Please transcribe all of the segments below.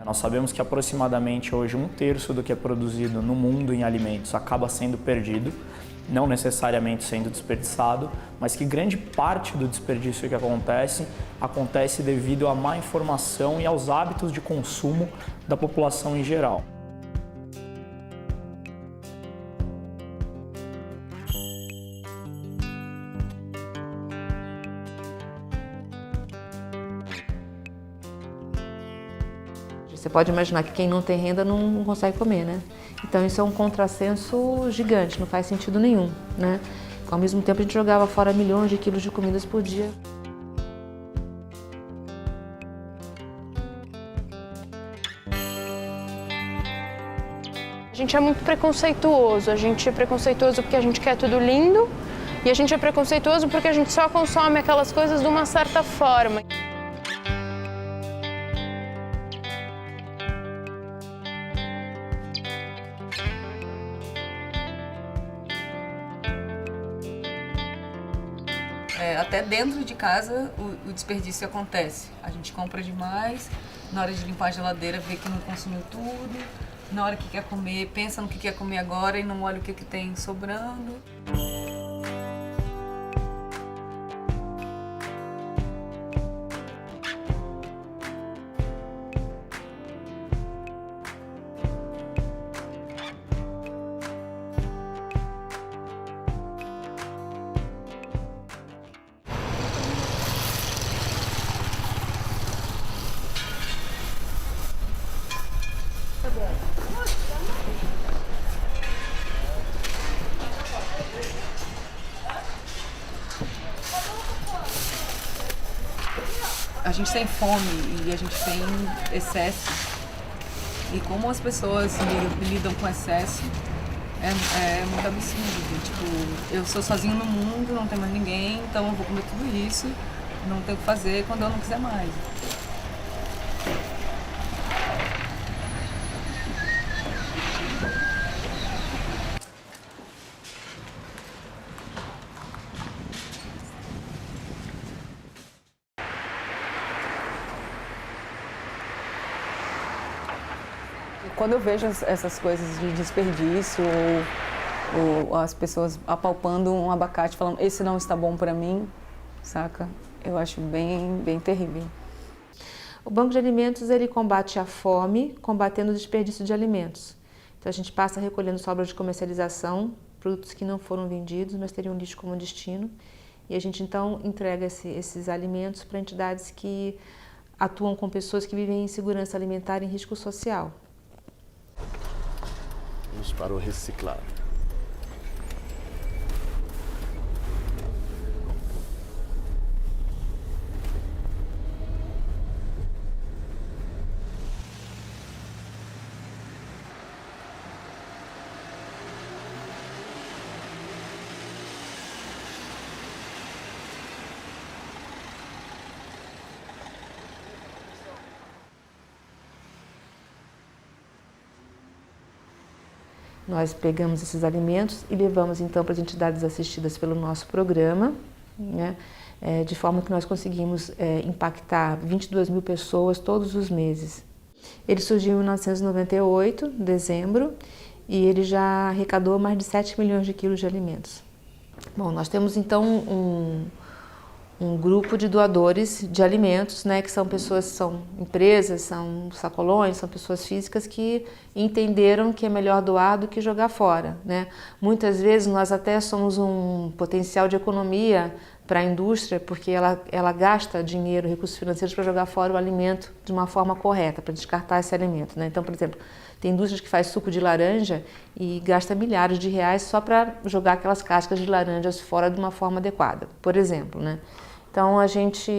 Nós sabemos que aproximadamente hoje 1/3 do que é produzido no mundo em alimentos acaba sendo perdido, não necessariamente sendo desperdiçado, mas que grande parte do desperdício que acontece devido à má informação e aos hábitos de consumo da população em geral. Você pode imaginar que quem não tem renda não consegue comer, né? Então isso é um contrassenso gigante, não faz sentido nenhum, né? Ao mesmo tempo a gente jogava fora milhões de quilos de comidas por dia. A gente é muito preconceituoso, a gente é preconceituoso porque a gente quer tudo lindo e a gente é preconceituoso porque a gente só consome aquelas coisas de uma certa forma. Até dentro de casa o desperdício acontece. A gente compra demais, na hora de limpar a geladeira vê que não consumiu tudo, na hora que quer comer, pensa no que quer comer agora e não olha o que tem sobrando. A gente tem fome e a gente tem excesso. E como as pessoas lidam com excesso é muito absurdo. Tipo, eu sou sozinho no mundo, não tem mais ninguém, então eu vou comer tudo isso, não tenho o que fazer quando eu não quiser mais. Quando eu vejo essas coisas de desperdício ou as pessoas apalpando um abacate falando esse não está bom para mim, saca? Eu acho bem terrível. O Banco de Alimentos ele combate a fome, combatendo o desperdício de alimentos. Então a gente passa recolhendo sobras de comercialização, produtos que não foram vendidos, mas teriam lixo como destino. E a gente então entrega esses alimentos para entidades que atuam com pessoas que vivem em insegurança alimentar e em risco social. Vamos para o reciclar. Nós pegamos esses alimentos e levamos então para as entidades assistidas pelo nosso programa, né? De forma que nós conseguimos impactar 22 mil pessoas todos os meses. Ele surgiu em 1998, em dezembro, e ele já arrecadou mais de 7 milhões de quilos de alimentos. Bom, nós temos então um grupo de doadores de alimentos, né, que são pessoas, são empresas, são sacolões, são pessoas físicas que entenderam que é melhor doar do que jogar fora, né? Muitas vezes nós até somos um potencial de economia para a indústria, porque ela gasta dinheiro, recursos financeiros para jogar fora o alimento de uma forma correta, para descartar esse alimento, né? Então, por exemplo, tem indústrias que faz suco de laranja e gasta milhares de reais só para jogar aquelas cascas de laranjas fora de uma forma adequada, por exemplo, né? Então a gente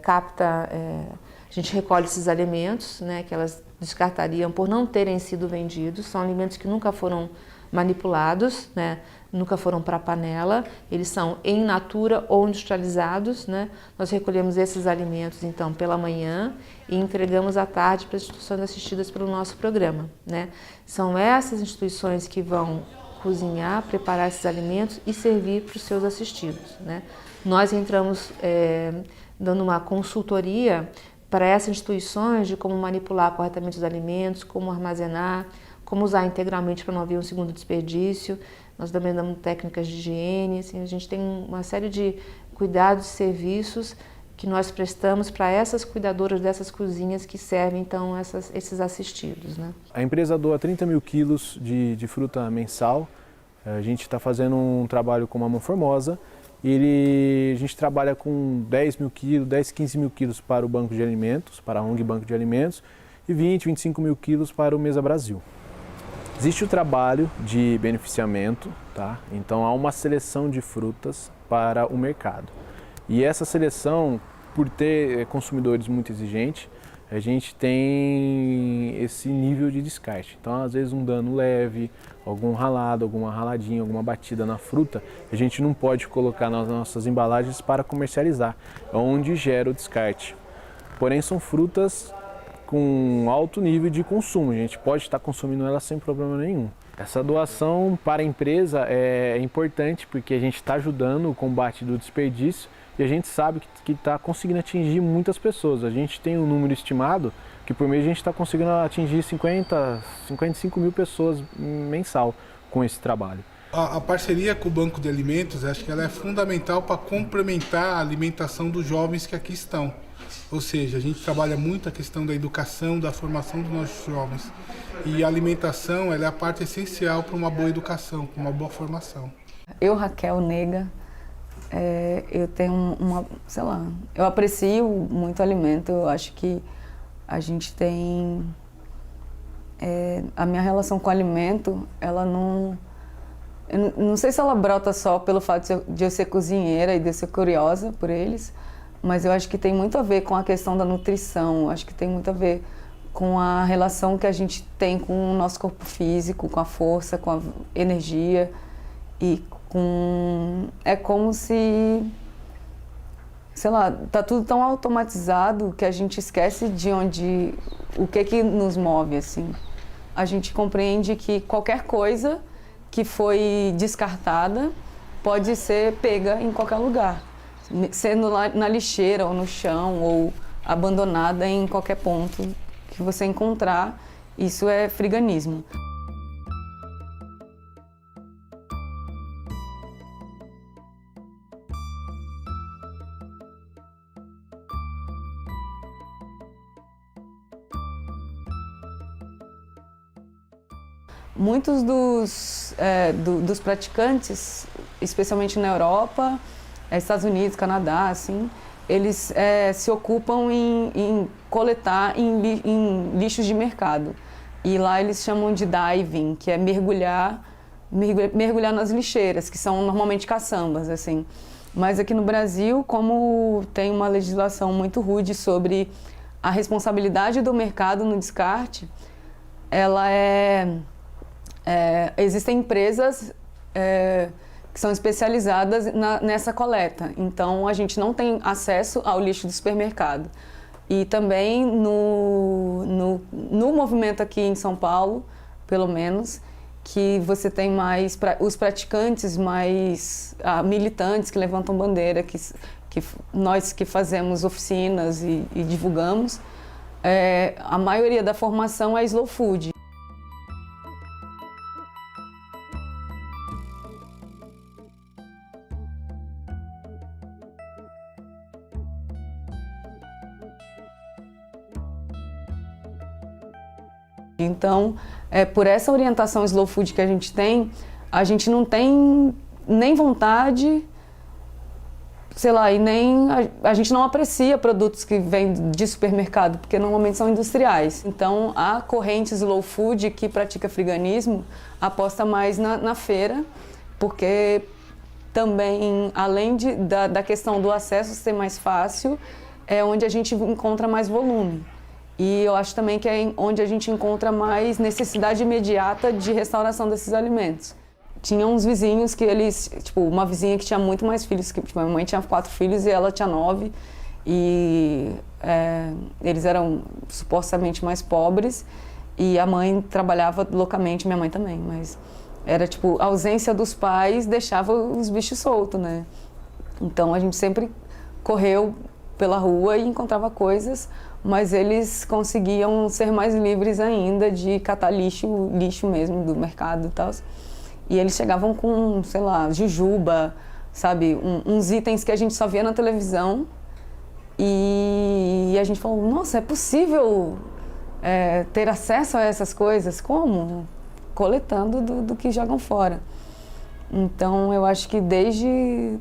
a gente recolhe esses alimentos, né, que elas descartariam por não terem sido vendidos. São alimentos que nunca foram manipulados, né, nunca foram para a panela, eles são in natura ou industrializados, né? Nós recolhemos esses alimentos então pela manhã e entregamos à tarde para as instituições assistidas pelo nosso programa, né? São essas instituições que vão cozinhar, preparar esses alimentos e servir para os seus assistidos, né? Nós entramos dando uma consultoria para essas instituições de como manipular corretamente os alimentos, como armazenar, como usar integralmente para não haver um segundo desperdício. Nós também damos técnicas de higiene, assim, a gente tem uma série de cuidados e serviços que nós prestamos para essas cuidadoras dessas cozinhas que servem então esses assistidos, né? A empresa doa 30 mil quilos de fruta mensal. A gente está fazendo um trabalho com Mamão Formosa. A gente trabalha com 10 mil quilos, 10, 15 mil quilos para o Banco de Alimentos, para a ONG Banco de Alimentos, e 20, 25 mil quilos para o Mesa Brasil. Existe o trabalho de beneficiamento, tá? Então há uma seleção de frutas para o mercado. E essa seleção, por ter consumidores muito exigentes, a gente tem esse nível de descarte. Então, às vezes, um dano leve, algum ralado, alguma raladinha, alguma batida na fruta, a gente não pode colocar nas nossas embalagens para comercializar, é onde gera o descarte. Porém, são frutas com alto nível de consumo, a gente pode estar consumindo elas sem problema nenhum. Essa doação para a empresa é importante porque a gente está ajudando o combate do desperdício e a gente sabe que está conseguindo atingir muitas pessoas. A gente tem um número estimado que por mês a gente está conseguindo atingir 55 mil pessoas mensal com esse trabalho. A parceria com o Banco de Alimentos, acho que ela é fundamental para complementar a alimentação dos jovens que aqui estão. Ou seja, a gente trabalha muito a questão da educação, da formação dos nossos jovens. E a alimentação ela é a parte essencial para uma boa educação, para uma boa formação. Eu, Raquel Nega, eu tenho eu aprecio muito alimento. Eu acho que a gente tem... a minha relação com o alimento, ela não... Eu não sei se ela brota só pelo fato de eu ser cozinheira e de eu ser curiosa por eles, mas eu acho que tem muito a ver com a questão da nutrição, acho que tem muito a ver com a relação que a gente tem com o nosso corpo físico, com a força, com a energia e com... É como se, sei lá, tá tudo tão automatizado que a gente esquece o que nos move, assim. A gente compreende que qualquer coisa que foi descartada pode ser pega em qualquer lugar, sendo na lixeira ou no chão ou abandonada em qualquer ponto que você encontrar. Isso é friganismo. Muitos dos praticantes, especialmente na Europa, Estados Unidos, Canadá, assim, eles se ocupam em coletar em lixos de mercado. E lá eles chamam de diving, que é mergulhar nas lixeiras, que são normalmente caçambas, assim. Mas aqui no Brasil, como tem uma legislação muito rude sobre a responsabilidade do mercado no descarte, existem empresas que são especializadas nessa coleta. Então, a gente não tem acesso ao lixo do supermercado. E também no movimento aqui em São Paulo, pelo menos, que você tem mais os praticantes, mais militantes que levantam bandeira, que nós que fazemos oficinas e divulgamos, a maioria da formação é slow food. Então, por essa orientação slow food que a gente não tem nem vontade, sei lá, e nem a gente não aprecia produtos que vêm de supermercado, porque normalmente são industriais. Então, a corrente slow food que pratica friganismo aposta mais na feira, porque também, além da questão do acesso ser mais fácil, é onde a gente encontra mais volume. E eu acho também que é onde a gente encontra mais necessidade imediata de restauração desses alimentos. Tinha uns vizinhos que uma vizinha que tinha muito mais filhos, que minha mãe tinha 4 filhos e ela tinha 9. E eles eram supostamente mais pobres e a mãe trabalhava loucamente, minha mãe também, mas era a ausência dos pais deixava os bichos soltos, né? Então a gente sempre correu pela rua e encontrava coisas, mas eles conseguiam ser mais livres ainda de catar lixo mesmo do mercado e tal. E eles chegavam com, sei lá, jujuba, sabe, uns itens que a gente só via na televisão. E a gente falou, nossa, é possível ter acesso a essas coisas? Como? Coletando do que jogam fora. Então, eu acho que desde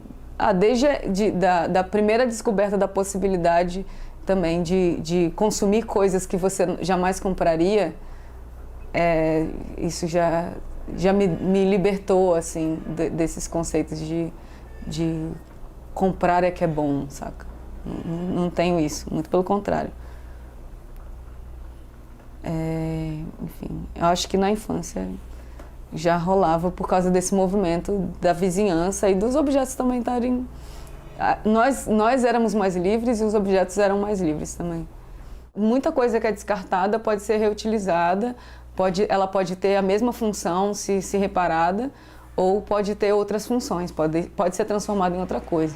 da primeira descoberta da possibilidade também de consumir coisas que você jamais compraria, isso já me libertou, assim, desses conceitos de comprar é que é bom, saca? Não tenho isso, muito pelo contrário. Enfim, eu acho que na infância já rolava por causa desse movimento da vizinhança e dos objetos também estarem... Nós éramos mais livres e os objetos eram mais livres também. Muita coisa que é descartada pode ser reutilizada, ela pode ter a mesma função se reparada, ou pode ter outras funções, pode ser transformada em outra coisa.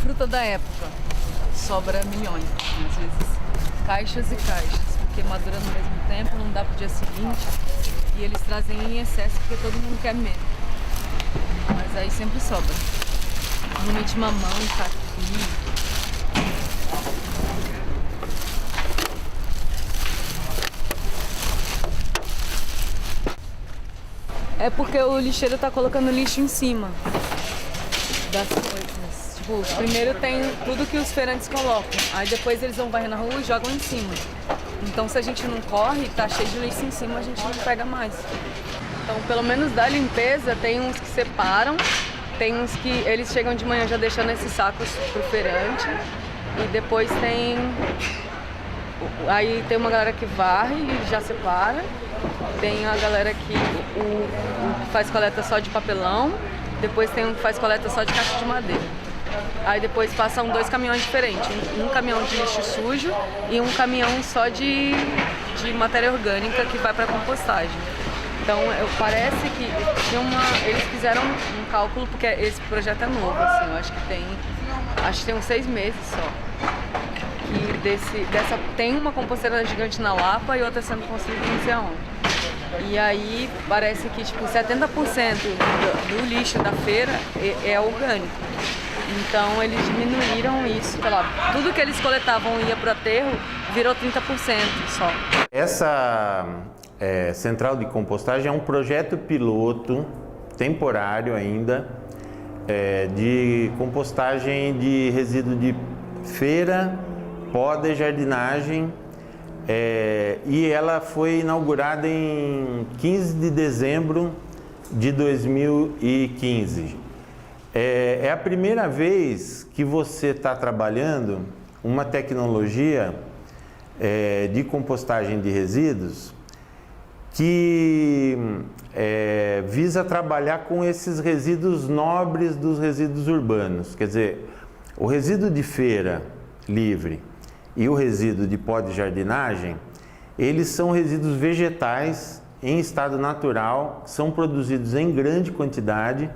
Fruta da época, sobra milhões, às vezes caixas e caixas, porque madura no mesmo tempo, não dá pro dia seguinte, e eles trazem em excesso porque todo mundo quer mesmo. Mas aí sempre sobra. Normalmente mamão, caqui. É porque o lixeiro tá colocando lixo em cima das coisas. Tipo, primeiro tem tudo que os feirantes colocam, aí depois eles vão varrer na rua e jogam em cima. Então se a gente não corre, tá cheio de lixo em cima, a gente não pega mais. Então pelo menos da limpeza tem uns que separam, tem uns que eles chegam de manhã já deixando esses sacos pro feirante e depois aí tem uma galera que varre e já separa, tem a galera que faz coleta só de papelão, depois tem um que faz coleta só de caixa de madeira. Aí depois passam 2 caminhões diferentes, um caminhão de lixo sujo e um caminhão só de matéria orgânica que vai para compostagem. Então parece que eles fizeram um cálculo, porque esse projeto é novo, assim, eu acho que tem uns 6 meses só. E tem uma composteira gigante na Lapa e outra sendo construída não sei aonde. E aí parece que tipo 70% do lixo da feira é orgânico. Então eles diminuíram isso, sei lá, tudo que eles coletavam e ia para o aterro virou 30% só. Essa central de compostagem é um projeto piloto, temporário ainda, de compostagem de resíduo de feira, poda e jardinagem, e ela foi inaugurada em 15 de dezembro de 2015. É a primeira vez que você está trabalhando uma tecnologia de compostagem de resíduos que visa trabalhar com esses resíduos nobres dos resíduos urbanos. Quer dizer, o resíduo de feira livre e o resíduo de poda de jardinagem, eles são resíduos vegetais em estado natural, são produzidos em grande quantidade.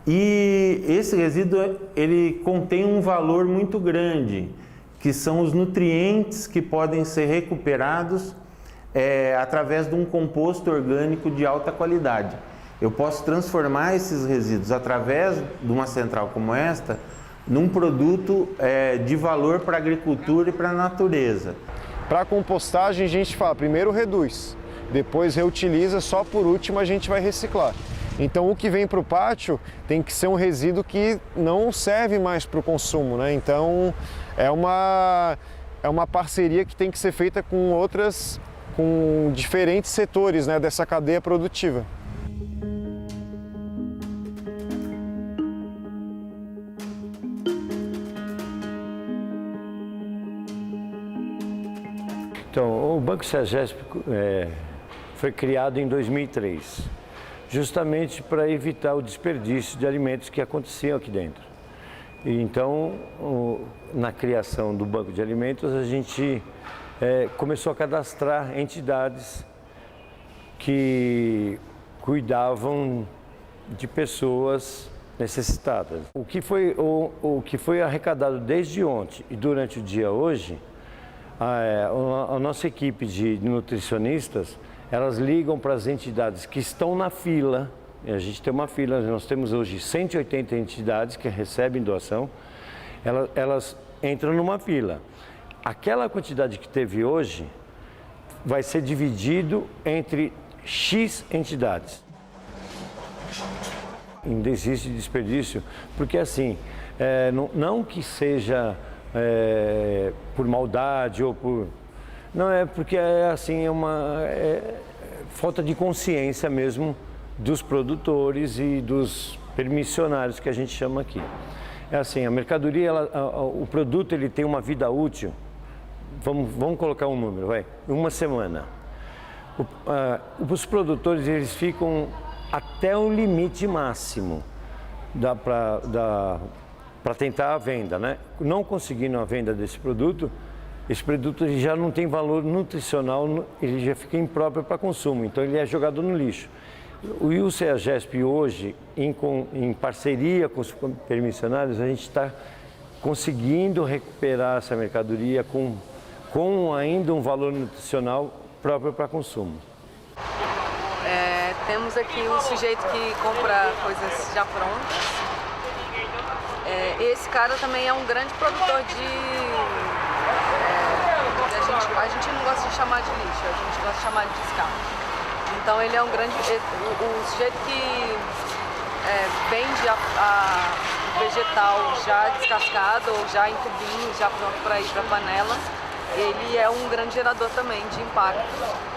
E esse resíduo ele contém um valor muito grande, que são os nutrientes que podem ser recuperados através de um composto orgânico de alta qualidade. Eu posso transformar esses resíduos através de uma central como esta num produto de valor para a agricultura e para a natureza. Para a compostagem a gente fala, primeiro reduz, depois reutiliza, só por último a gente vai reciclar. Então o que vem para o pátio tem que ser um resíduo que não serve mais para o consumo, né? Então é uma parceria que tem que ser feita com diferentes setores, né, dessa cadeia produtiva. Então, o Banco SEAGESP foi criado em 2003, justamente para evitar o desperdício de alimentos que aconteciam aqui dentro. Então, na criação do banco de alimentos, a gente começou a cadastrar entidades que cuidavam de pessoas necessitadas. O que foi arrecadado desde ontem e durante o dia hoje, a nossa equipe de nutricionistas, elas ligam para as entidades que estão na fila. A gente tem uma fila, nós temos hoje 180 entidades que recebem doação, elas entram numa fila. Aquela quantidade que teve hoje vai ser dividido entre X entidades. Ainda existe desperdício, porque assim, não que seja por maldade ou por... Não, é porque assim, é uma falta de consciência mesmo dos produtores e dos permissionários que a gente chama aqui. É assim, a mercadoria, o produto ele tem uma vida útil, vamos colocar um número, vai, uma semana. Os produtores eles ficam até o limite máximo para tentar a venda, né? Não conseguindo a venda desse produto, esse produto ele já não tem valor nutricional, ele já fica impróprio para consumo, então ele é jogado no lixo. O CEAGESP hoje, em parceria com os permissionários, a gente está conseguindo recuperar essa mercadoria com ainda um valor nutricional próprio para consumo. Temos aqui um sujeito que compra coisas já prontas. Esse cara também é um grande produtor a gente não gosta de chamar de lixo, a gente gosta de chamar de descarte. Então ele é um grande... O sujeito que vende o vegetal já descascado ou já em tubinho, já pronto para ir para a panela, ele é um grande gerador também de impacto.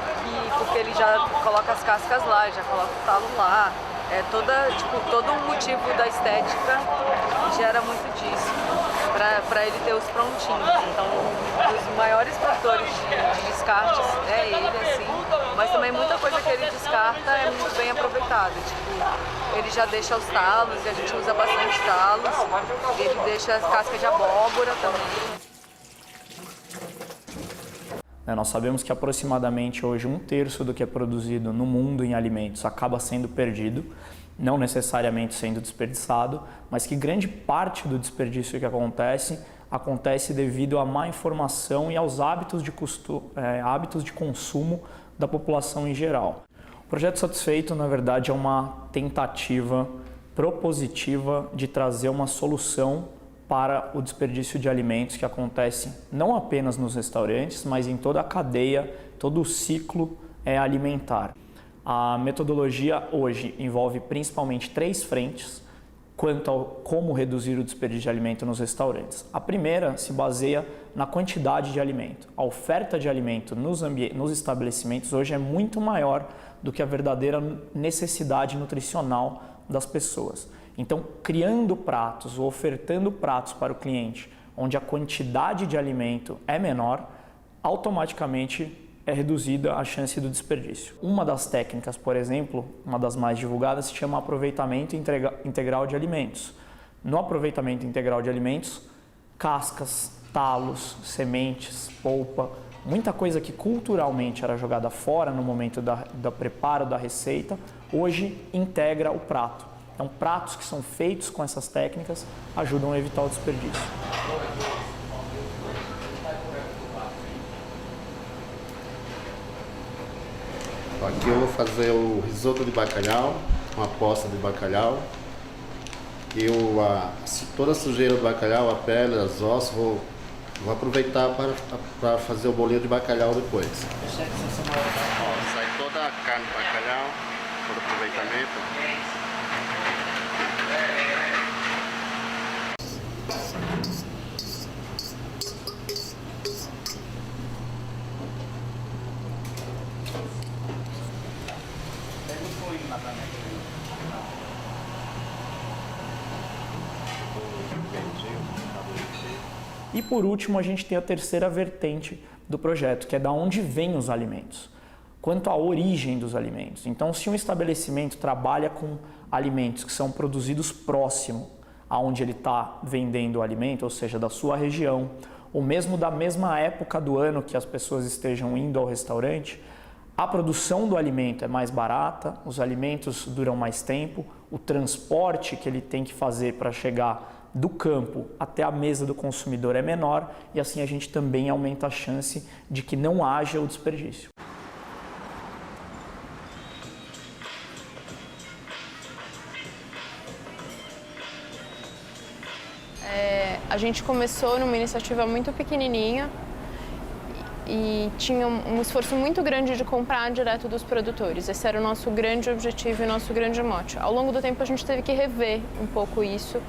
Porque ele já coloca as cascas lá, já coloca o talo lá. Todo um motivo da estética gera muito disso, para ele ter os prontinhos. Então, os maiores produtores de descartes é ele, assim, mas também muita coisa que ele descarta é muito bem aproveitada. Ele já deixa os talos, e a gente usa bastante talos, ele deixa as cascas de abóbora também. Nós sabemos que aproximadamente hoje 1/3 do que é produzido no mundo em alimentos acaba sendo perdido, não necessariamente sendo desperdiçado, mas que grande parte do desperdício que acontece devido à má informação e aos hábitos de consumo da população em geral. O Projeto Satisfeito, na verdade, é uma tentativa propositiva de trazer uma solução para o desperdício de alimentos que acontece não apenas nos restaurantes, mas em toda a cadeia, todo o ciclo alimentar. A metodologia hoje envolve principalmente 3 frentes quanto a como reduzir o desperdício de alimento nos restaurantes. A primeira se baseia na quantidade de alimento. A oferta de alimento nos estabelecimentos hoje é muito maior do que a verdadeira necessidade nutricional das pessoas. Então, criando pratos ou ofertando pratos para o cliente onde a quantidade de alimento é menor, automaticamente é reduzida a chance do desperdício. Uma das técnicas, por exemplo, uma das mais divulgadas, se chama aproveitamento integral de alimentos. No aproveitamento integral de alimentos, cascas, talos, sementes, polpa, muita coisa que culturalmente era jogada fora no momento do preparo da receita, hoje integra o prato. Então, pratos que são feitos com essas técnicas ajudam a evitar o desperdício. Aqui eu vou fazer o risoto de bacalhau, uma poça de bacalhau. E toda a sujeira do bacalhau, a pele, os ossos, vou aproveitar para fazer o bolinho de bacalhau depois. Sai toda a carne do bacalhau, todo aproveitamento. E por último, a gente tem a terceira vertente do projeto, que é da onde vêm os alimentos, quanto à origem dos alimentos. Então, se um estabelecimento trabalha com alimentos que são produzidos próximo aonde ele está vendendo o alimento, ou seja, da sua região, ou mesmo da mesma época do ano que as pessoas estejam indo ao restaurante, a produção do alimento é mais barata, os alimentos duram mais tempo, o transporte que ele tem que fazer para chegar do campo até a mesa do consumidor é menor e assim a gente também aumenta a chance de que não haja o desperdício. A gente começou numa iniciativa muito pequenininha e tinha um esforço muito grande de comprar direto dos produtores. Esse era o nosso grande objetivo e nosso grande mote. Ao longo do tempo a gente teve que rever um pouco isso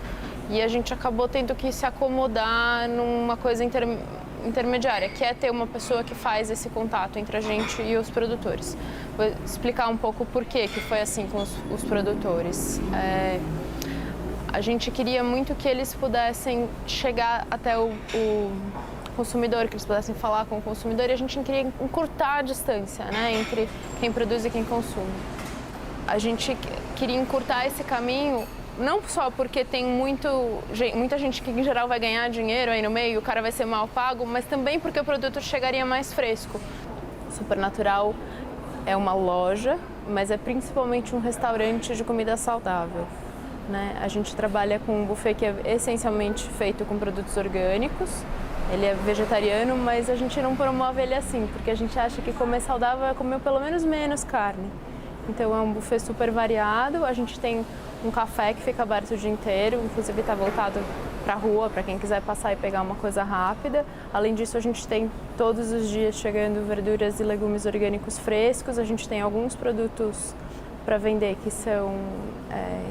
e a gente acabou tendo que se acomodar numa coisa intermediária, que é ter uma pessoa que faz esse contato entre a gente e os produtores. Vou explicar um pouco por que foi assim com os produtores. A gente queria muito que eles pudessem chegar até o consumidor, que eles pudessem falar com o consumidor, e a gente queria encurtar a distância, né, entre quem produz e quem consome. A gente queria encurtar esse caminho, não só porque tem muita gente que em geral vai ganhar dinheiro aí no meio, o cara vai ser mal pago, mas também porque o produto chegaria mais fresco. Supernatural é uma loja, mas é principalmente um restaurante de comida saudável, né? A gente trabalha com um buffet que é essencialmente feito com produtos orgânicos. Ele é vegetariano, mas a gente não promove ele assim, porque a gente acha que comer saudável é comer pelo menos menos carne. Então é um buffet super variado, a gente tem um café que fica aberto o dia inteiro, inclusive está voltado para a rua, para quem quiser passar e pegar uma coisa rápida. Além disso, a gente tem todos os dias chegando verduras e legumes orgânicos frescos, a gente tem alguns produtos para vender que são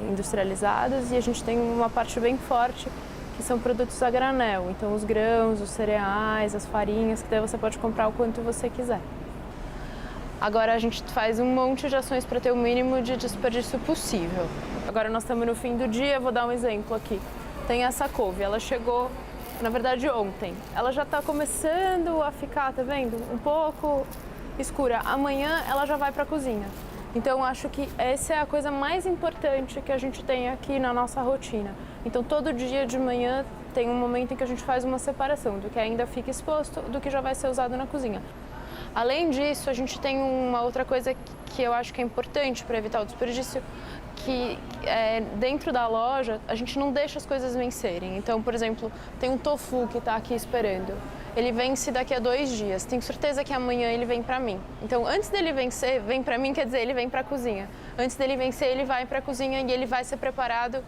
industrializados e a gente tem uma parte bem forte que são produtos a granel, então os grãos, os cereais, as farinhas, que daí você pode comprar o quanto você quiser. Agora a gente faz um monte de ações para ter o mínimo de desperdício possível. Agora nós estamos no fim do dia, vou dar um exemplo aqui. Tem essa couve, ela chegou, na verdade ontem, ela já está começando a ficar, tá vendo? Um pouco escura. Amanhã ela já vai para a cozinha. Então, acho que essa é a coisa mais importante que a gente tem aqui na nossa rotina. Então, todo dia de manhã tem um momento em que a gente faz uma separação do que ainda fica exposto do que já vai ser usado na cozinha. Além disso, a gente tem uma outra coisa que eu acho que é importante para evitar o desperdício, que dentro da loja a gente não deixa as coisas vencerem. Então, por exemplo, tem um tofu que está aqui esperando. Ele vence daqui a 2 dias. Tenho certeza que amanhã ele vem para mim. Então, antes dele vencer, vem para mim, quer dizer, ele vem para a cozinha. Antes dele vencer, ele vai para a cozinha e ele vai ser preparado,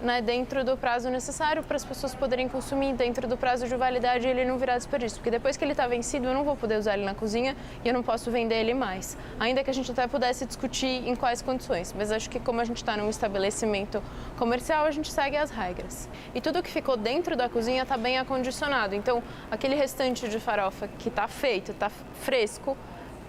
né, dentro do prazo necessário para as pessoas poderem consumir, dentro do prazo de validade, ele não virar desperdício. Porque depois que ele está vencido, eu não vou poder usar ele na cozinha e eu não posso vender ele mais. Ainda que a gente até pudesse discutir em quais condições. Mas acho que como a gente está num estabelecimento comercial, a gente segue as regras. E tudo que ficou dentro da cozinha está bem acondicionado. Então, aquele restante de farofa que está feito, está fresco,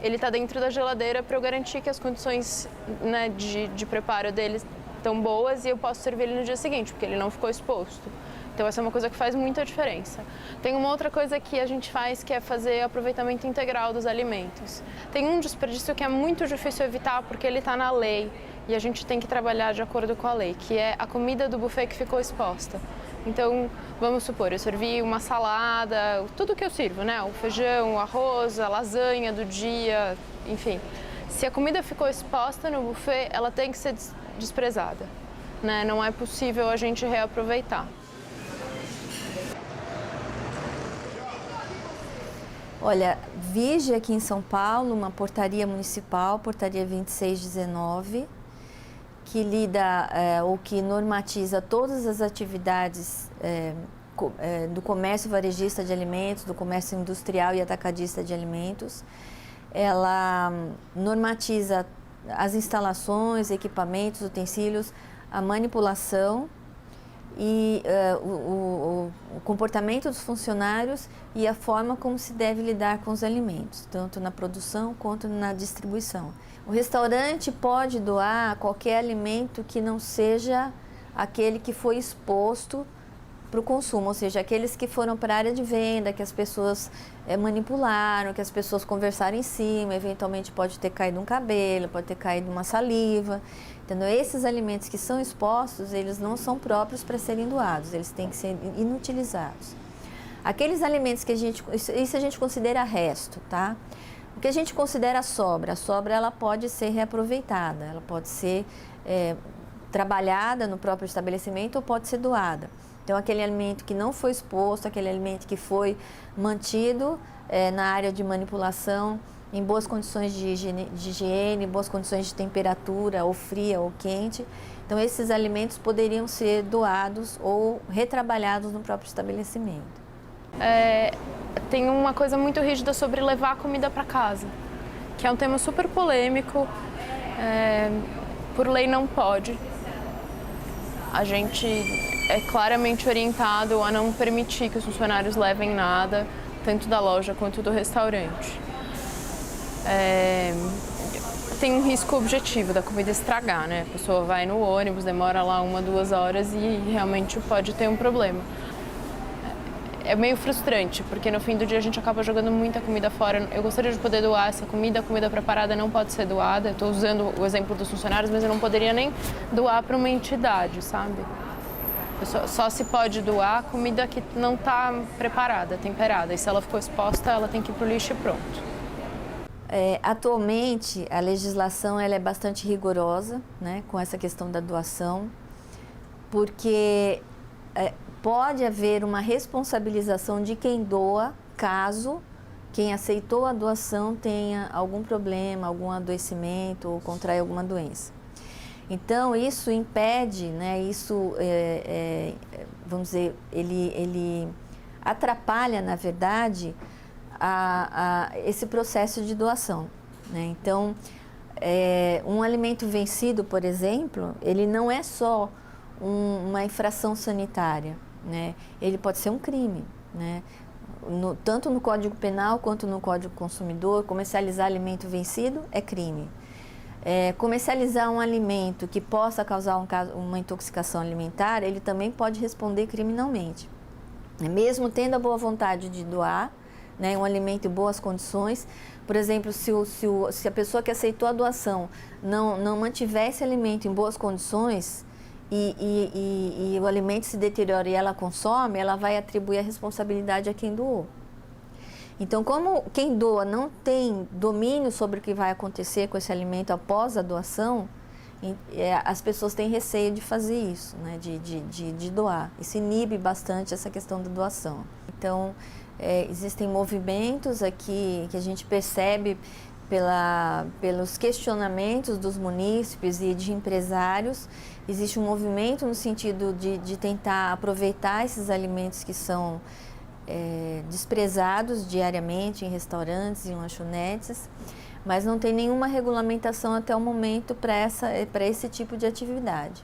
ele está dentro da geladeira para eu garantir que as condições, né, de preparo dele tão boas e eu posso servir ele no dia seguinte, porque ele não ficou exposto. Então essa é uma coisa que faz muita diferença. Tem uma outra coisa que a gente faz, que é fazer aproveitamento integral dos alimentos. Tem um desperdício que é muito difícil evitar, porque ele está na lei e a gente tem que trabalhar de acordo com a lei, que é a comida do buffet que ficou exposta. Então, vamos supor, eu servi uma salada, tudo que eu sirvo, né? O feijão, o arroz, a lasanha do dia, enfim. Se a comida ficou exposta no buffet, ela tem que ser desprezada, né? Não é possível a gente reaproveitar. Olha, vige aqui em São Paulo uma portaria municipal, portaria 2619, que lida ou que normatiza todas as atividades do comércio varejista de alimentos, do comércio industrial e atacadista de alimentos. Ela normatiza as instalações, equipamentos, utensílios, a manipulação e o comportamento dos funcionários e a forma como se deve lidar com os alimentos, tanto na produção quanto na distribuição. O restaurante pode doar qualquer alimento que não seja aquele que foi exposto para o consumo, ou seja, aqueles que foram para a área de venda, que as pessoas manipularam, que as pessoas conversaram em cima, eventualmente pode ter caído um cabelo, pode ter caído uma saliva. Entendeu? Esses alimentos que são expostos, eles não são próprios para serem doados, eles têm que ser inutilizados. Aqueles alimentos que isso a gente considera resto, tá? O que a gente considera sobra, a sobra ela pode ser reaproveitada, ela pode ser trabalhada no próprio estabelecimento ou pode ser doada. Então, aquele alimento que não foi exposto, aquele alimento que foi mantido na área de manipulação, em boas condições de higiene, boas condições de temperatura, ou fria ou quente. Então, esses alimentos poderiam ser doados ou retrabalhados no próprio estabelecimento. Tem uma coisa muito rígida sobre levar a comida para casa, que é um tema super polêmico. Por lei não pode. A gente é claramente orientado a não permitir que os funcionários levem nada, tanto da loja quanto do restaurante. Tem um risco objetivo da comida estragar, né? A pessoa vai no ônibus, demora lá 1, 2 horas e realmente pode ter um problema. É meio frustrante, porque no fim do dia a gente acaba jogando muita comida fora. Eu gostaria de poder doar essa comida, a comida preparada não pode ser doada. Eu estou usando o exemplo dos funcionários, mas eu não poderia nem doar para uma entidade, sabe? Só se pode doar comida que não está preparada, temperada. E se ela ficou exposta, ela tem que ir para o lixo e pronto. Atualmente, a legislação ela é bastante rigorosa, né, com essa questão da doação, porque pode haver uma responsabilização de quem doa, caso quem aceitou a doação tenha algum problema, algum adoecimento ou contraia alguma doença. Então, isso impede, né, vamos dizer, ele atrapalha, na verdade, esse processo de doação, né? Então, um alimento vencido, por exemplo, ele não é só uma infração sanitária, né? Ele pode ser um crime, né? Tanto no Código Penal quanto no Código Consumidor, comercializar alimento vencido é crime. Comercializar um alimento que possa causar uma intoxicação alimentar, ele também pode responder criminalmente. Mesmo tendo a boa vontade de doar, né, um alimento em boas condições, por exemplo, se a pessoa que aceitou a doação não mantiver esse alimento em boas condições e o alimento se deteriora e ela consome, ela vai atribuir a responsabilidade a quem doou. Então, como quem doa não tem domínio sobre o que vai acontecer com esse alimento após a doação, as pessoas têm receio de fazer isso, né, de doar. Isso inibe bastante essa questão da doação. Então, existem movimentos aqui que a gente percebe pelos questionamentos dos munícipes e de empresários. Existe um movimento no sentido de tentar aproveitar esses alimentos que são desprezados diariamente em restaurantes e em lanchonetes, mas não tem nenhuma regulamentação até o momento para esse tipo de atividade,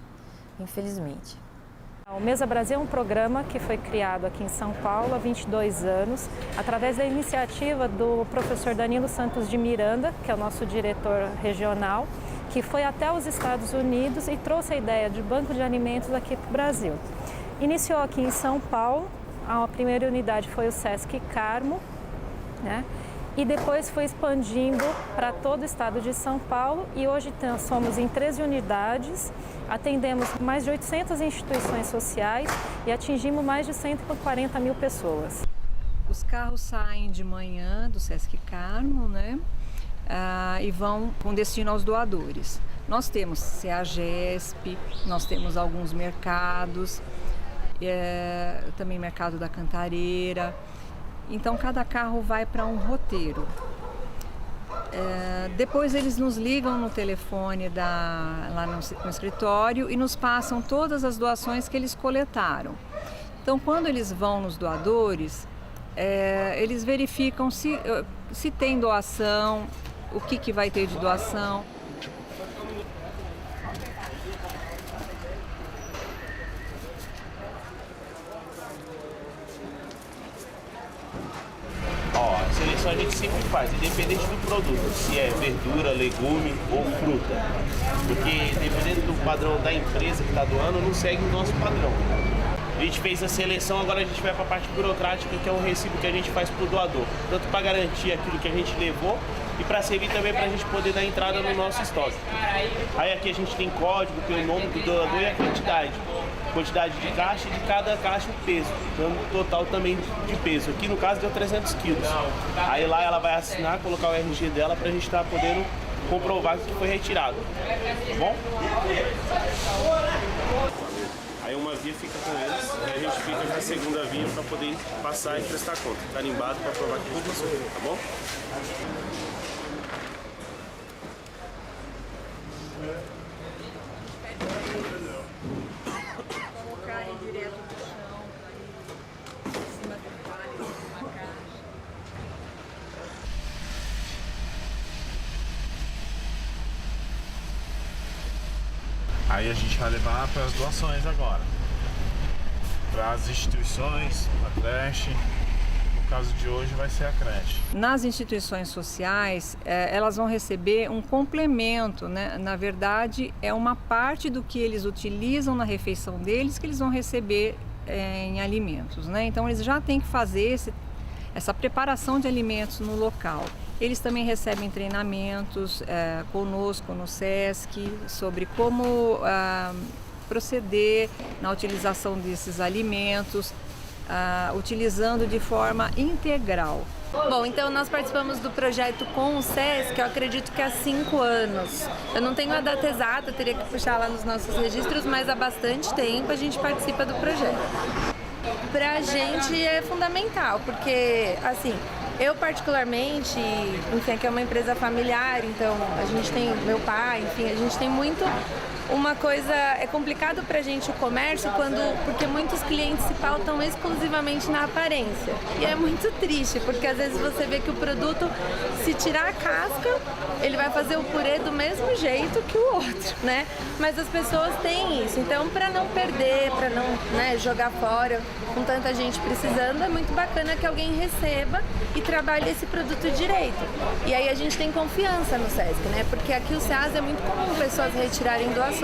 infelizmente. O Mesa Brasil é um programa que foi criado aqui em São Paulo há 22 anos, através da iniciativa do professor Danilo Santos de Miranda, que é o nosso diretor regional, que foi até os Estados Unidos e trouxe a ideia de banco de alimentos aqui para o Brasil. Iniciou aqui em São Paulo, a primeira unidade foi o Sesc Carmo, né? E depois foi expandindo para todo o estado de São Paulo e hoje somos em 13 unidades, atendemos mais de 800 instituições sociais e atingimos mais de 140 mil pessoas. Os carros saem de manhã do Sesc Carmo, né? E vão com destino aos doadores. Nós temos CEAGESP, nós temos alguns mercados, também Mercado da Cantareira. Então, cada carro vai para um roteiro. Depois eles nos ligam no telefone lá no escritório e nos passam todas as doações que eles coletaram. Então, quando eles vão nos doadores, eles verificam se tem doação, o que vai ter de doação. A seleção a gente sempre faz, independente do produto, se é verdura, legume ou fruta. Porque dependendo do padrão da empresa que está doando, não segue o nosso padrão. A gente fez a seleção, agora a gente vai para a parte burocrática, que é o recibo que a gente faz para o doador. Tanto para garantir aquilo que a gente levou e para servir também para a gente poder dar entrada no nosso estoque. Aí aqui a gente tem código, tem o nome do doador e a quantidade. Quantidade de caixa e de cada caixa o peso, dando total também de peso. Aqui no caso deu 300 quilos. Aí lá ela vai assinar, colocar o RG dela para a gente estar podendo comprovar que foi retirado. Tá bom? Aí uma via fica com eles e a gente fica com a segunda via para poder passar e prestar conta. Carimbado para provar que tudo passou, tá bom? Colocarem direto no chão, em cima do pallet, numa caixa. Aí a gente vai levar para as doações agora. Para as instituições, a creche. No caso de hoje vai ser a creche. Nas instituições sociais, elas vão receber um complemento, né? Na verdade, é uma parte do que eles utilizam na refeição deles que eles vão receber em alimentos, né? Então, eles já têm que fazer essa preparação de alimentos no local. Eles também recebem treinamentos conosco no SESC sobre como proceder na utilização desses alimentos, utilizando de forma integral. Bom, então nós participamos do projeto com o SESC, eu acredito que há 5 anos. Eu não tenho a data exata, teria que puxar lá nos nossos registros, mas há bastante tempo a gente participa do projeto. Pra a gente é fundamental, porque assim, eu particularmente, enfim, aqui é uma empresa familiar, então a gente tem meu pai, enfim, a gente tem muito uma coisa, é complicado pra gente o comércio porque muitos clientes se pautam exclusivamente na aparência. E é muito triste, porque às vezes você vê que o produto, se tirar a casca, ele vai fazer o purê do mesmo jeito que o outro, né? Mas as pessoas têm isso, então para não perder, para não, né, jogar fora, com tanta gente precisando, é muito bacana que alguém receba e trabalhe esse produto direito. E aí a gente tem confiança no SESC, né? Porque aqui o SEAS é muito comum pessoas retirarem doações.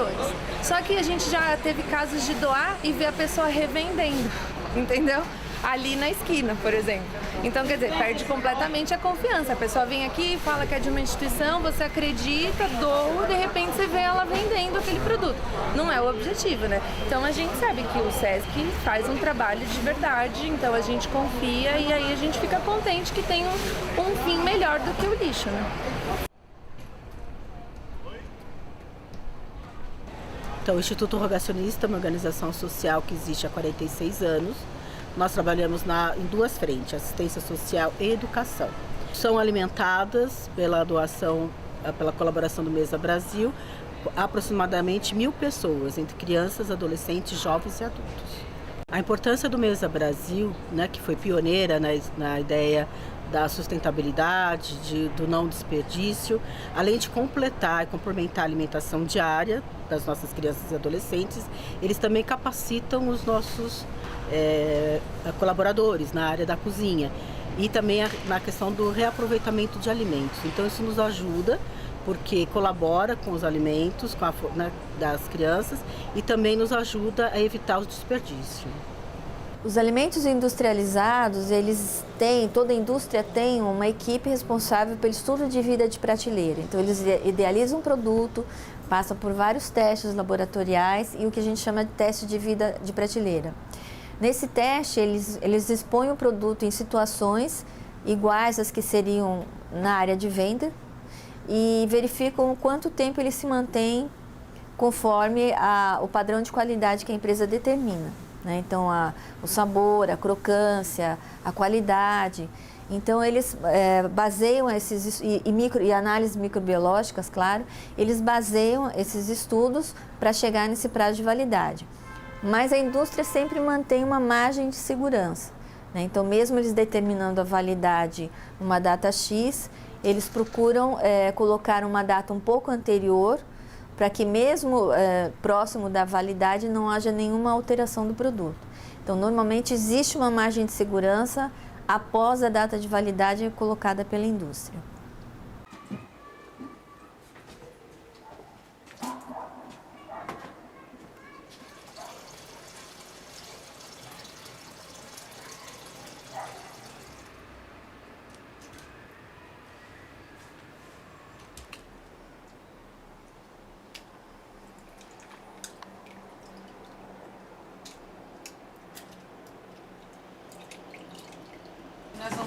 Só que a gente já teve casos de doar e ver a pessoa revendendo, entendeu? Ali na esquina, por exemplo. Então, quer dizer, perde completamente a confiança. A pessoa vem aqui, fala que é de uma instituição, você acredita, doa, de repente você vê ela vendendo aquele produto. Não é o objetivo, né? Então a gente sabe que o SESC faz um trabalho de verdade, então a gente confia e aí a gente fica contente que tem um fim melhor do que o lixo, né? Então, o Instituto Rogacionista é uma organização social que existe há 46 anos. Nós trabalhamos em 2 frentes, assistência social e educação. São alimentadas pela doação, pela colaboração do Mesa Brasil, aproximadamente 1.000 pessoas, entre crianças, adolescentes, jovens e adultos. A importância do Mesa Brasil, né, que foi pioneira na ideia da sustentabilidade, do não desperdício, além de completar e complementar a alimentação diária das nossas crianças e adolescentes, eles também capacitam os nossos colaboradores na área da cozinha e também na questão do reaproveitamento de alimentos. Então isso nos ajuda porque colabora com os alimentos das crianças e também nos ajuda a evitar o desperdício. Os alimentos industrializados, toda a indústria tem uma equipe responsável pelo estudo de vida de prateleira. Então eles idealizam um produto, passam por vários testes laboratoriais e o que a gente chama de teste de vida de prateleira. Nesse teste, eles expõem o produto em situações iguais às que seriam na área de venda e verificam quanto tempo ele se mantém conforme o padrão de qualidade que a empresa determina, né? Então, o sabor, a crocância, a qualidade. Então, eles baseiam e análises microbiológicas, claro, eles baseiam esses estudos para chegar nesse prazo de validade. Mas a indústria sempre mantém uma margem de segurança, né? Então, mesmo eles determinando a validade numa data X, eles procuram colocar uma data um pouco anterior para que mesmo próximo da validade não haja nenhuma alteração do produto. Então, normalmente existe uma margem de segurança após a data de validade colocada pela indústria.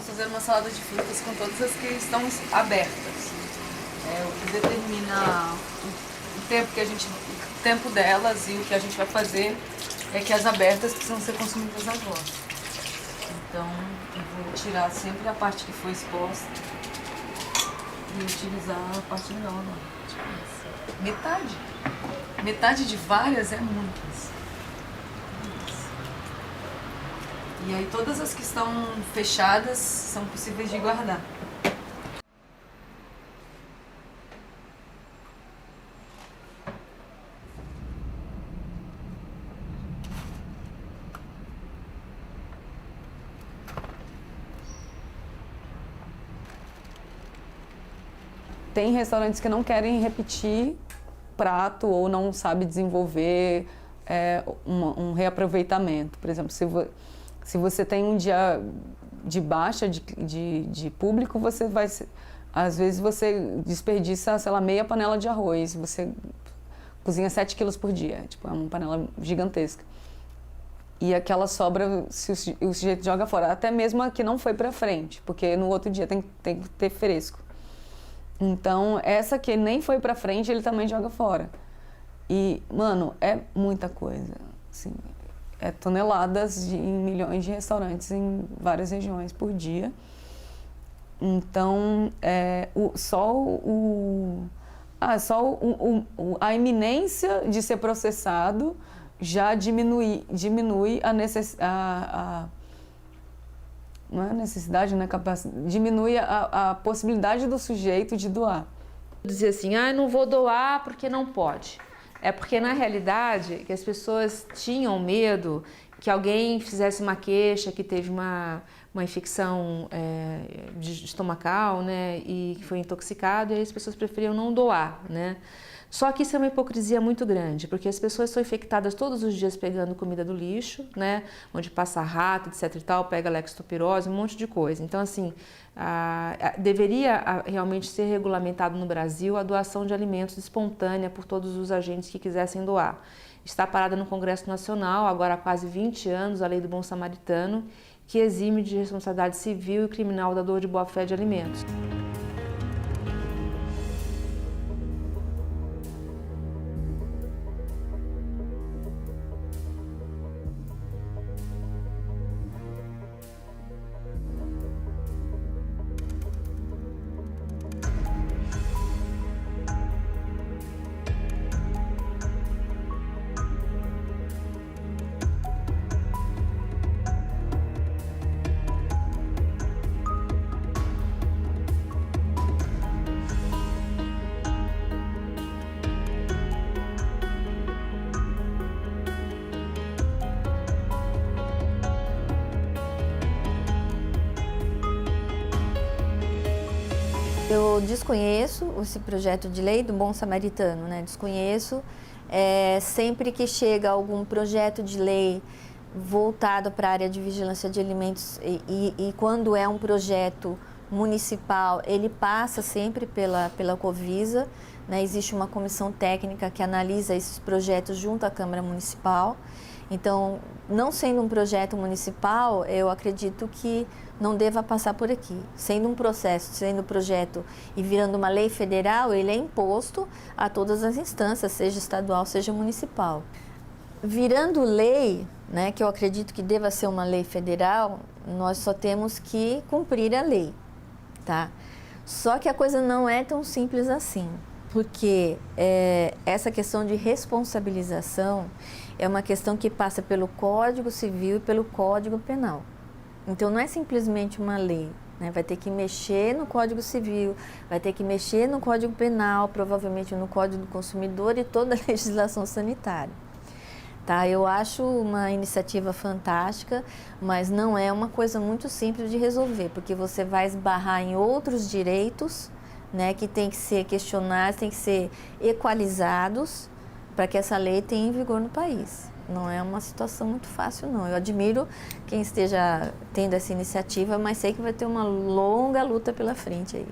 fazer uma salada de frutas com todas as que estão abertas. O que determina o tempo delas e o que a gente vai fazer é que as abertas precisam ser consumidas agora. Então, eu vou tirar sempre a parte que foi exposta e utilizar a parte nova. Metade. Metade de várias é muitas. E aí todas as que estão fechadas são possíveis de guardar. Tem restaurantes que não querem repetir prato ou não sabe desenvolver um reaproveitamento. Por exemplo, se você tem um dia de baixa de público, às vezes você desperdiça, sei lá, meia panela de arroz, você cozinha 7 quilos por dia, tipo, é uma panela gigantesca. E aquela sobra, o sujeito joga fora, até mesmo a que não foi pra frente, porque no outro dia tem que ter fresco. Então, essa que nem foi pra frente, ele também joga fora. E, mano, é muita coisa, assim, é toneladas em milhões de restaurantes em várias regiões por dia. Então, a iminência de ser processado já diminui não é a necessidade, né? Diminui a possibilidade do sujeito de doar. Dizer assim, não vou doar porque não pode. É porque, na realidade, que as pessoas tinham medo que alguém fizesse uma queixa, que teve uma infecção estomacal, né, e que foi intoxicado, e aí as pessoas preferiam não doar, né? Só que isso é uma hipocrisia muito grande, porque as pessoas são infectadas todos os dias pegando comida do lixo, né, onde passa rato, etc e tal, pega leptospirose, um monte de coisa. Então, assim, deveria realmente ser regulamentado no Brasil a doação de alimentos espontânea por todos os agentes que quisessem doar. Está parada no Congresso Nacional, agora há quase 20 anos, a Lei do Bom Samaritano, que exime de responsabilidade civil e criminal o dador de boa-fé de alimentos. Eu desconheço esse projeto de lei do Bom Samaritano, né? Desconheço. Sempre que chega algum projeto de lei voltado para a área de vigilância de alimentos e quando é um projeto municipal, ele passa sempre pela Covisa, né? Existe uma comissão técnica que analisa esses projetos junto à Câmara Municipal. Então, não sendo um projeto municipal, eu acredito que não deva passar por aqui. Sendo um processo, sendo um projeto e virando uma lei federal, ele é imposto a todas as instâncias, seja estadual, seja municipal. Virando lei, né, que eu acredito que deva ser uma lei federal, nós só temos que cumprir a lei, tá? Só que a coisa não é tão simples assim, porque essa questão de responsabilização é uma questão que passa pelo Código Civil e pelo Código Penal. Então, não é simplesmente uma lei, né? Vai ter que mexer no Código Civil, vai ter que mexer no Código Penal, provavelmente no Código do Consumidor e toda a legislação sanitária. Tá? Eu acho uma iniciativa fantástica, mas não é uma coisa muito simples de resolver, porque você vai esbarrar em outros direitos, né, que tem que ser questionados, tem que ser equalizados para que essa lei tenha em vigor no país. Não é uma situação muito fácil, não. Eu admiro quem esteja tendo essa iniciativa, mas sei que vai ter uma longa luta pela frente aí.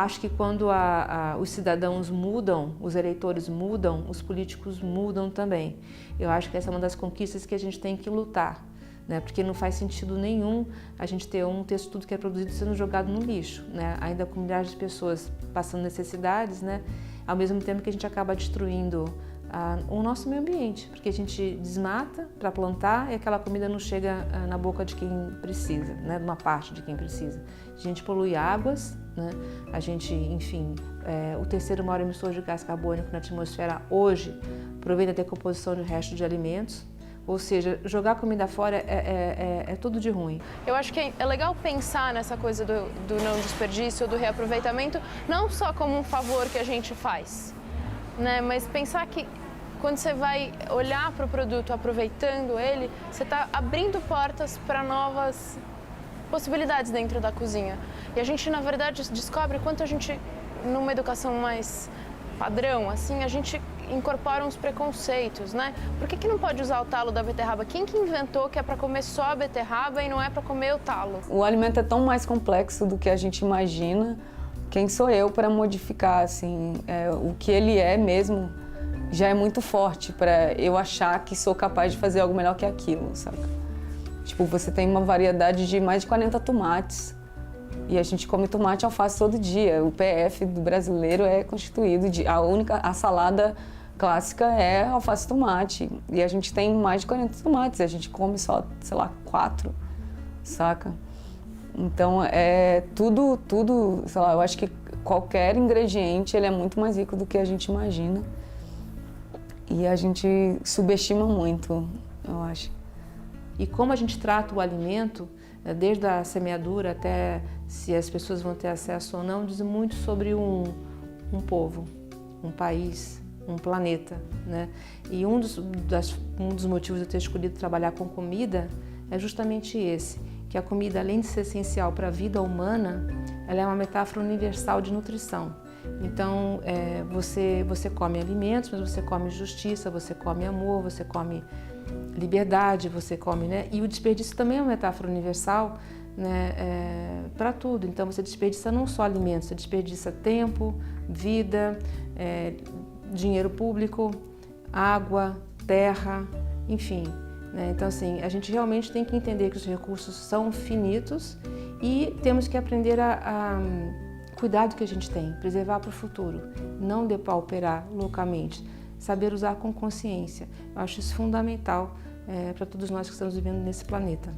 acho que quando os cidadãos mudam, os eleitores mudam, os políticos mudam também. Eu acho que essa é uma das conquistas que a gente tem que lutar, né? Porque não faz sentido nenhum a gente ter um texto tudo que é produzido sendo jogado no lixo, né? Ainda com milhares de pessoas passando necessidades, né? Ao mesmo tempo que a gente acaba destruindo o nosso meio ambiente, porque a gente desmata para plantar e aquela comida não chega na boca de quem precisa, né? De uma parte de quem precisa. A gente polui águas, né? A gente, enfim, o terceiro maior emissor de gás carbônico na atmosfera hoje provém da decomposição de restos de alimentos. Ou seja, jogar comida fora é tudo de ruim. Eu acho que é legal pensar nessa coisa do não desperdício, do reaproveitamento, não só como um favor que a gente faz, né? Mas pensar que quando você vai olhar para o produto aproveitando ele, você está abrindo portas para novas possibilidades dentro da cozinha. E a gente, na verdade, descobre quanto a gente, numa educação mais padrão, assim, a gente incorpora uns preconceitos, né? Por que não pode usar o talo da beterraba? Quem que inventou que é para comer só a beterraba e não é para comer o talo? O alimento é tão mais complexo do que a gente imagina. Quem sou eu para modificar, assim, o que ele é mesmo já é muito forte para eu achar que sou capaz de fazer algo melhor que aquilo, saca? Tipo, você tem uma variedade de mais de 40 tomates e a gente come tomate e alface todo dia. O PF do brasileiro é constituído de... A salada clássica é alface e tomate e a gente tem mais de 40 tomates e a gente come só, sei lá, 4, saca? Então, tudo, sei lá, eu acho que qualquer ingrediente ele é muito mais rico do que a gente imagina. E a gente subestima muito, eu acho. E como a gente trata o alimento, desde a semeadura até se as pessoas vão ter acesso ou não, diz muito sobre um povo, um país, um planeta, né? E um dos motivos de eu ter escolhido trabalhar com comida é justamente esse, que a comida, além de ser essencial para a vida humana, ela é uma metáfora universal de nutrição. Então, você come alimentos, mas você come justiça, você come amor, você come liberdade, você come, né? E o desperdício também é uma metáfora universal, né? Para tudo. Então, você desperdiça não só alimentos, você desperdiça tempo, vida, dinheiro público, água, terra, enfim. Né? Então, assim, a gente realmente tem que entender que os recursos são finitos e temos que aprender a cuidar do que a gente tem, preservar para o futuro, não depauperar loucamente, saber usar com consciência. Eu acho isso fundamental para todos nós que estamos vivendo nesse planeta.